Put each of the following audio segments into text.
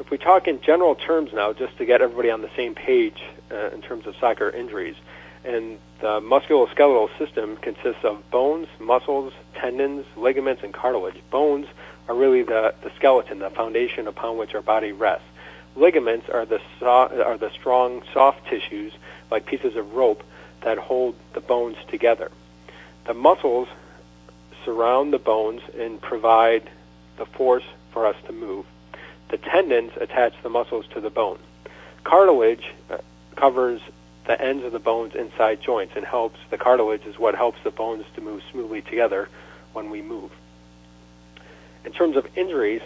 If we talk in general terms now, just to get everybody on the same page in terms of soccer injuries, and the musculoskeletal system consists of bones, muscles, tendons, ligaments, and cartilage. Bones are really the skeleton, the foundation upon which our body rests. Ligaments are the strong, soft tissues, like pieces of rope, that hold the bones together. The muscles surround the bones and provide the force for us to move. The tendons attach the muscles to the bone. Cartilage covers the ends of the bones inside joints and the cartilage is what helps the bones to move smoothly together when we move. In terms of injuries,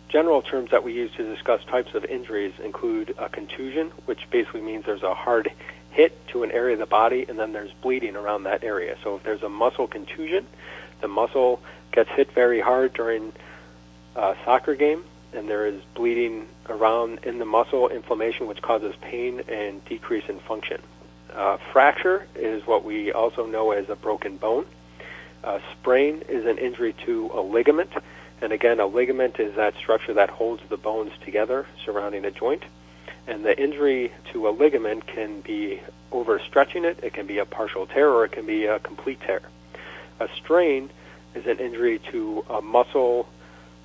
general terms that we use to discuss types of injuries include a contusion, which basically means there's a hard hit to an area of the body and then there's bleeding around that area. So if there's a muscle contusion, the muscle gets hit very hard during a soccer game, and there is bleeding around in the muscle, inflammation, which causes pain and decrease in function. Fracture is what we also know as a broken bone. Sprain is an injury to a ligament, and again, a ligament is that structure that holds the bones together surrounding a joint. And the injury to a ligament can be overstretching it can be a partial tear, or it can be a complete tear. A strain is an injury to a muscle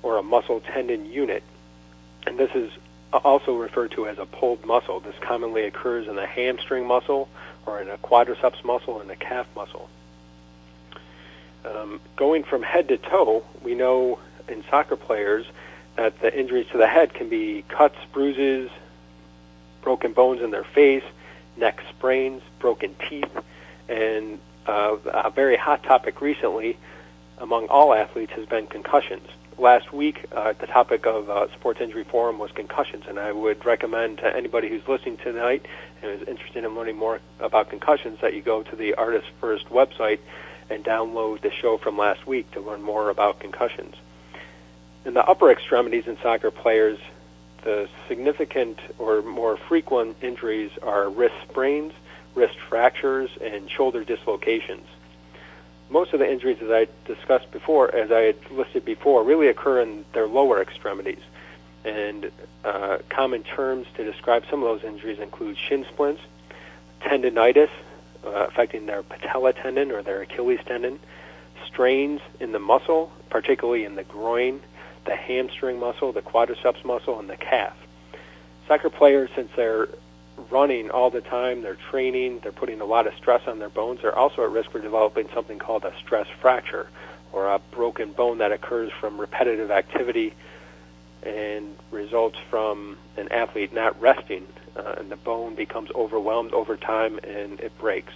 or a muscle tendon unit, and this is also referred to as a pulled muscle. This commonly occurs in the hamstring muscle or in a quadriceps muscle and a calf muscle. Going from head to toe, we know in soccer players that the injuries to the head can be cuts, bruises, broken bones in their face, neck sprains, broken teeth, and a very hot topic recently among all athletes has been concussions. Last week, the topic of Sports Injury Forum was concussions, and I would recommend to anybody who's listening tonight and is interested in learning more about concussions that you go to the Artist First website and download the show from last week to learn more about concussions. In the upper extremities in soccer players, the significant or more frequent injuries are wrist sprains, wrist fractures, and shoulder dislocations. Most of the injuries, as I discussed before, as I had listed before, really occur in their lower extremities. And common terms to describe some of those injuries include shin splints, tendinitis, affecting their patella tendon or their Achilles tendon, strains in the muscle, particularly in the groin, the hamstring muscle, the quadriceps muscle, and the calf. Soccer players, since they're running all the time, they're training, they're putting a lot of stress on their bones, they're also at risk for developing something called a stress fracture, or a broken bone that occurs from repetitive activity and results from an athlete not resting, and the bone becomes overwhelmed over time and it breaks.